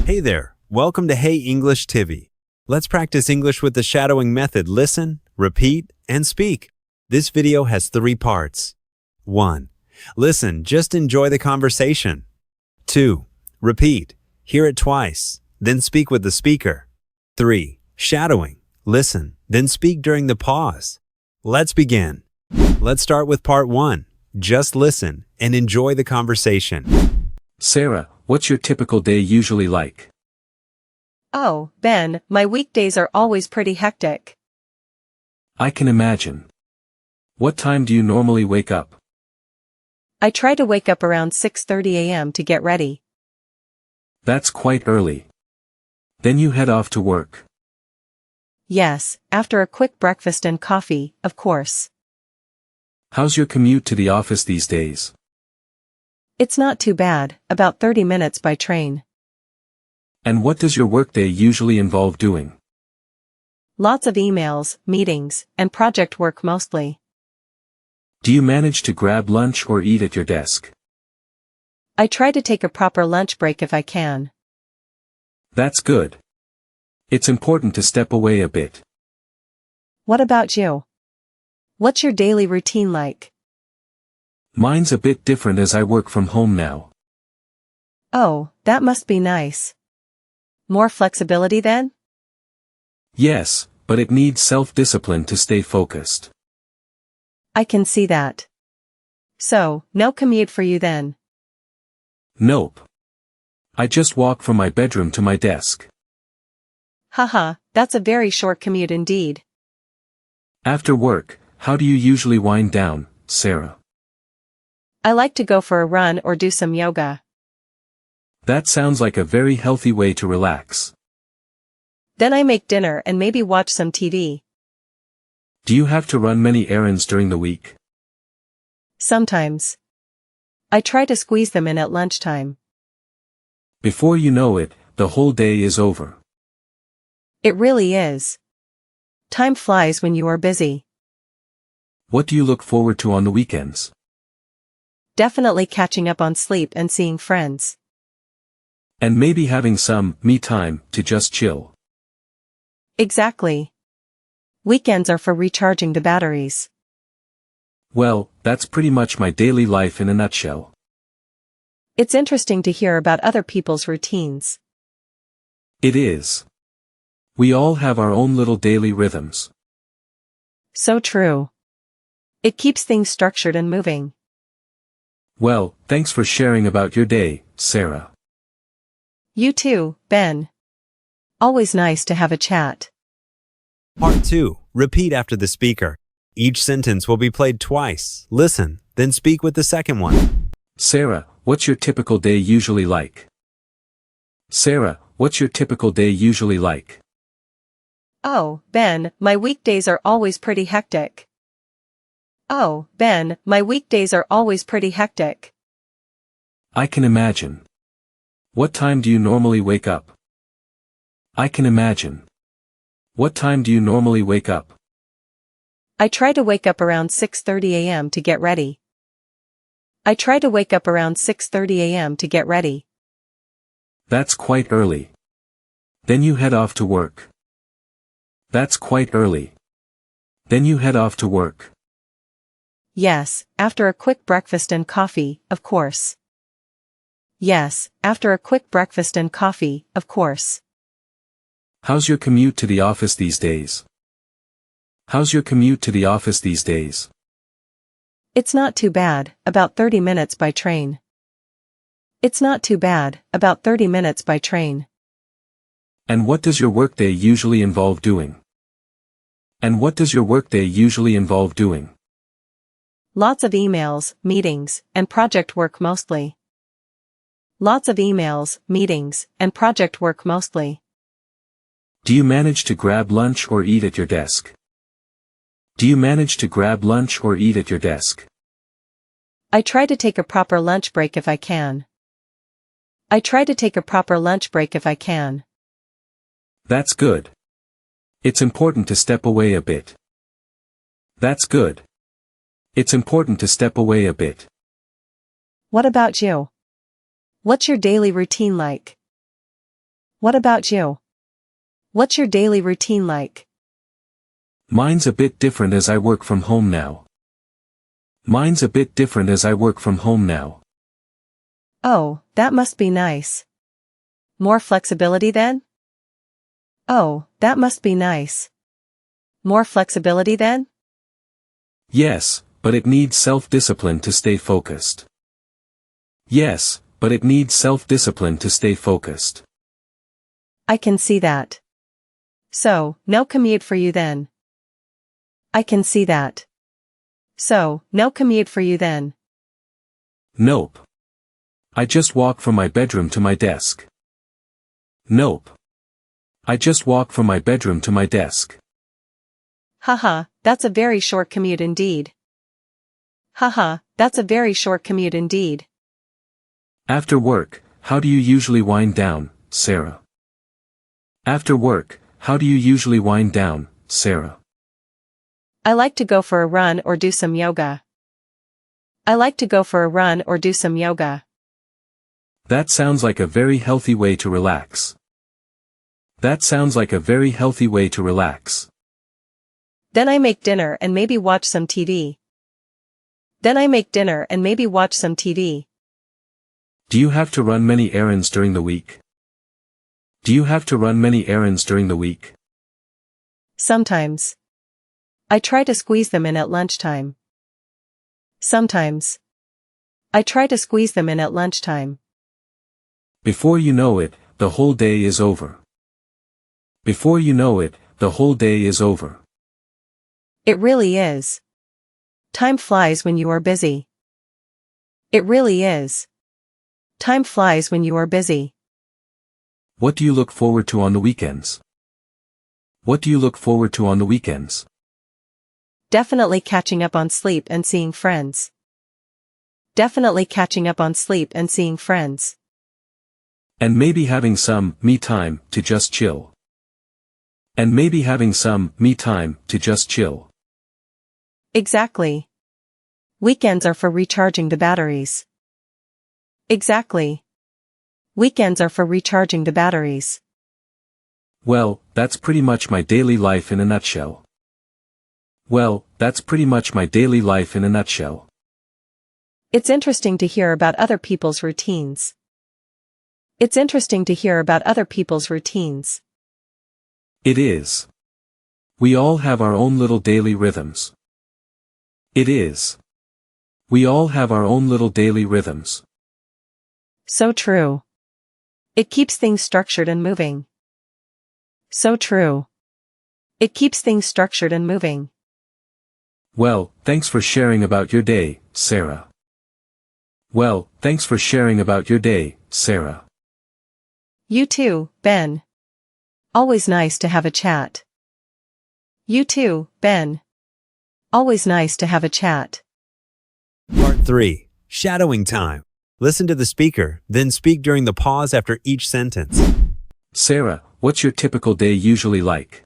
Hey there, welcome to Hey English TV. Let's practice English with the shadowing method. Listen, repeat, and speak. This video has 3 parts. 1. Listen, just enjoy the conversation. 2. Repeat, hear it twice, then speak with the speaker. 3. Shadowing, listen, then speak during the pause. Let's begin. Let's start with part 1. Just listen and enjoy the conversation. Sarah, what's your typical day usually like? Oh, Ben, my weekdays are always pretty hectic. I can imagine. What time do you normally wake up? I try to wake up around 6:30 a.m. to get ready. That's quite early. Then you head off to work. Yes, after a quick breakfast and coffee, of course. How's your commute to the office these days? It's not too bad, about 30 minutes by train. And what does your workday usually involve doing? Lots of emails, meetings, and project work mostly. Do you manage to grab lunch or eat at your desk? I try to take a proper lunch break if I can. That's good. It's important to step away a bit. What about you? What's your daily routine like? Mine's a bit different as I work from home now. Oh, that must be nice. More flexibility then? Yes, but it needs self-discipline to stay focused. I can see that. So, no commute for you then? Nope. I just walk from my bedroom to my desk. Haha, that's a very short commute indeed. After work, how do you usually wind down, Sarah? I like to go for a run or do some yoga. That sounds like a very healthy way to relax. Then I make dinner and maybe watch some TV. Do you have to run many errands during the week? Sometimes. I try to squeeze them in at lunchtime. Before you know it, the whole day is over. It really is. Time flies when you are busy. What do you look forward to on the weekends? Definitely catching up on sleep and seeing friends. And maybe having some me time to just chill. Exactly. Weekends are for recharging the batteries. Well, that's pretty much my daily life in a nutshell. It's interesting to hear about other people's routines. It is. We all have our own little daily rhythms. So true. It keeps things structured and moving. Well, thanks for sharing about your day, Sarah. You too, Ben. Always nice to have a chat. Part 2. Repeat after the speaker. Each sentence will be played twice. Listen, then speak with the second one. Sarah, what's your typical day usually like? Sarah, what's your typical day usually like? Oh, Ben, my weekdays are always pretty hectic. Oh, Ben, my weekdays are always pretty hectic. I can imagine. What time do you normally wake up? I can imagine. What time do you normally wake up? I try to wake up around 6:30 a.m. to get ready. I try to wake up around 6:30 a.m. to get ready. That's quite early. Then you head off to work. That's quite early. Then you head off to work. Yes, after a quick breakfast and coffee, of course. Yes, after a quick breakfast and coffee, of course. How's your commute to the office these days? How's your commute to the office these days? It's not too bad, about 30 minutes by train. It's not too bad, about 30 minutes by train. And what does your workday usually involve doing? And what does your workday usually involve doing? Lots of emails, meetings, and project work mostly. Lots of emails, meetings, and project work mostly. Do you manage to grab lunch or eat at your desk? Do you manage to grab lunch or eat at your desk? I try to take a proper lunch break if I can. I try to take a proper lunch break if I can. That's good. It's important to step away a bit. That's good. It's important to step away a bit. What about you? What's your daily routine like? What about you? What's your daily routine like? Mine's a bit different as I work from home now. Mine's a bit different as I work from home now. Oh, that must be nice. More flexibility then? Oh, that must be nice. More flexibility then? Yes, but it needs self-discipline to stay focused. Yes, but it needs self-discipline to stay focused. I can see that. So, no commute for you then. I can see that. So, no commute for you then. Nope. I just walk from my bedroom to my desk. Nope. I just walk from my bedroom to my desk. Haha, that's a very short commute indeed. Haha, that's a very short commute indeed. After work, how do you usually wind down, Sarah? After work, how do you usually wind down, Sarah? I like to go for a run or do some yoga. I like to go for a run or do some yoga. That sounds like a very healthy way to relax. That sounds like a very healthy way to relax. Then I make dinner and maybe watch some TV. Then I make dinner and maybe watch some TV. Do you have to run many errands during the week? Do you have to run many errands during the week? Sometimes. I try to squeeze them in at lunchtime. Sometimes. I try to squeeze them in at lunchtime. Before you know it, the whole day is over. Before you know it, the whole day is over. It really is. Time flies when you are busy. It really is. Time flies when you are busy. What do you look forward to on the weekends? What do you look forward to on the weekends? Definitely catching up on sleep and seeing friends. Definitely catching up on sleep and seeing friends. And maybe having some me time to just chill. And maybe having some me time to just chill. Exactly. Weekends are for recharging the batteries. Exactly. Weekends are for recharging the batteries. Well, that's pretty much my daily life in a nutshell. Well, that's pretty much my daily life in a nutshell. It's interesting to hear about other people's routines. It's interesting to hear about other people's routines. It is. We all have our own little daily rhythms. It is. We all have our own little daily rhythms. So true. It keeps things structured and moving. So true. It keeps things structured and moving. Well, thanks for sharing about your day, Sarah. Well, thanks for sharing about your day, Sarah. You too, Ben. Always nice to have a chat. You too, Ben. Always nice to have a chat. Part 3. Shadowing time. Listen to the speaker, then speak during the pause after each sentence. Sarah, what's your typical day usually like?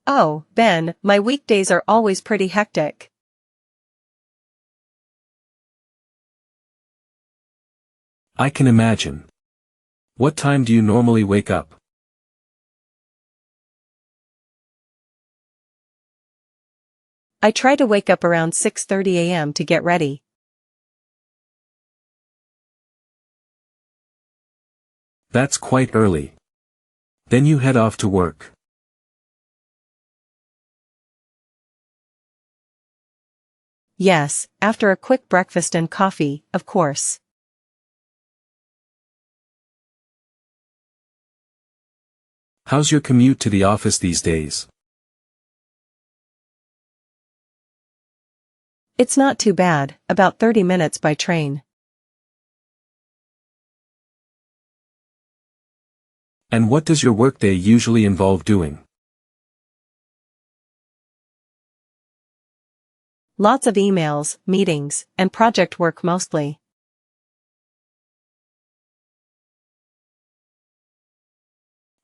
Oh, Ben, my weekdays are always pretty hectic. I can imagine. What time do you normally wake up? I try to wake up around 6:30 a.m. to get ready. That's quite early. Then you head off to work. Yes, after a quick breakfast and coffee, of course. How's your commute to the office these days? It's not too bad, about 30 minutes by train. And what does your workday usually involve doing? Lots of emails, meetings, and project work mostly.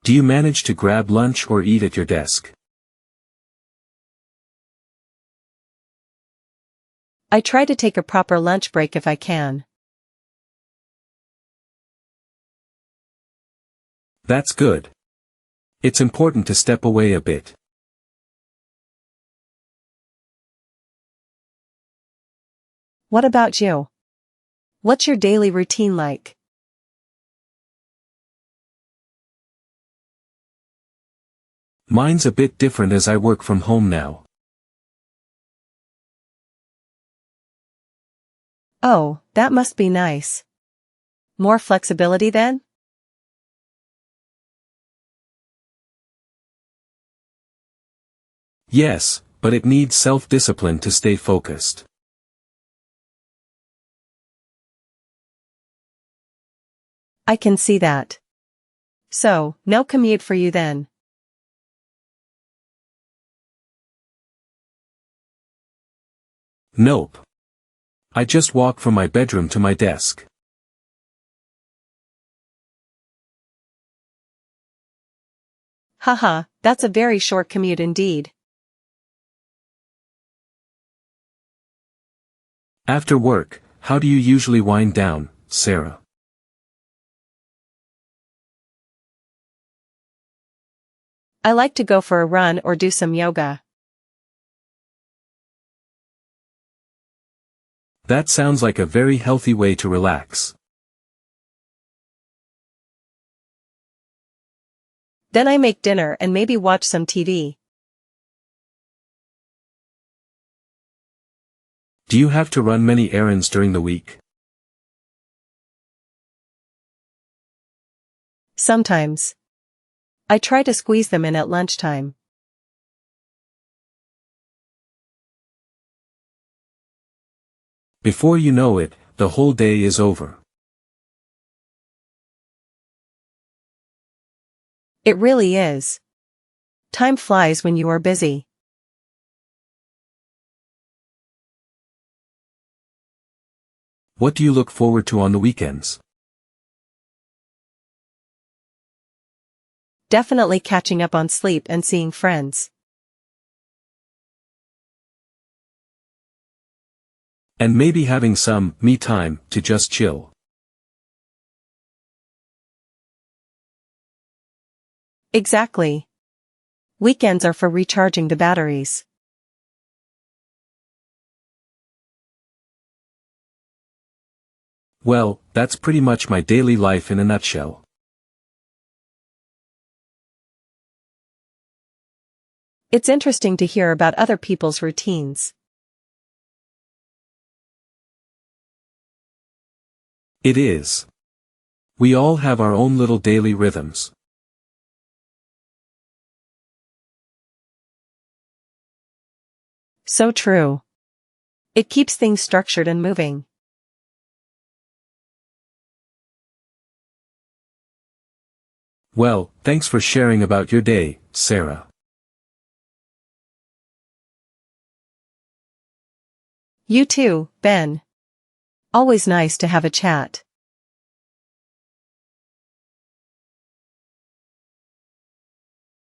Do you manage to grab lunch or eat at your desk? I try to take a proper lunch break if I can. That's good. It's important to step away a bit. What about you? What's your daily routine like? Mine's a bit different as I work from home now. Oh, that must be nice. More flexibility then? Yes, but it needs self-discipline to stay focused. I can see that. So, no commute for you then. Nope. I just walk from my bedroom to my desk. Haha, that's a very short commute indeed. After work, how do you usually wind down, Sarah? I like to go for a run or do some yoga. That sounds like a very healthy way to relax. Then I make dinner and maybe watch some TV. Do you have to run many errands during the week? Sometimes. I try to squeeze them in at lunchtime. Before you know it, the whole day is over. It really is. Time flies when you are busy. What do you look forward to on the weekends? Definitely catching up on sleep and seeing friends. And maybe having some me time to just chill. Exactly. Weekends are for recharging the batteries. Well, that's pretty much my daily life in a nutshell. It's interesting to hear about other people's routines. It is. We all have our own little daily rhythms. So true. It keeps things structured and moving. Well, thanks for sharing about your day, Sarah. You too, Ben. Always nice to have a chat.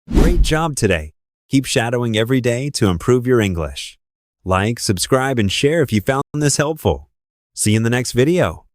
Great job today. Keep shadowing every day to improve your English. Like, subscribe, and share if you found this helpful. See you in the next video.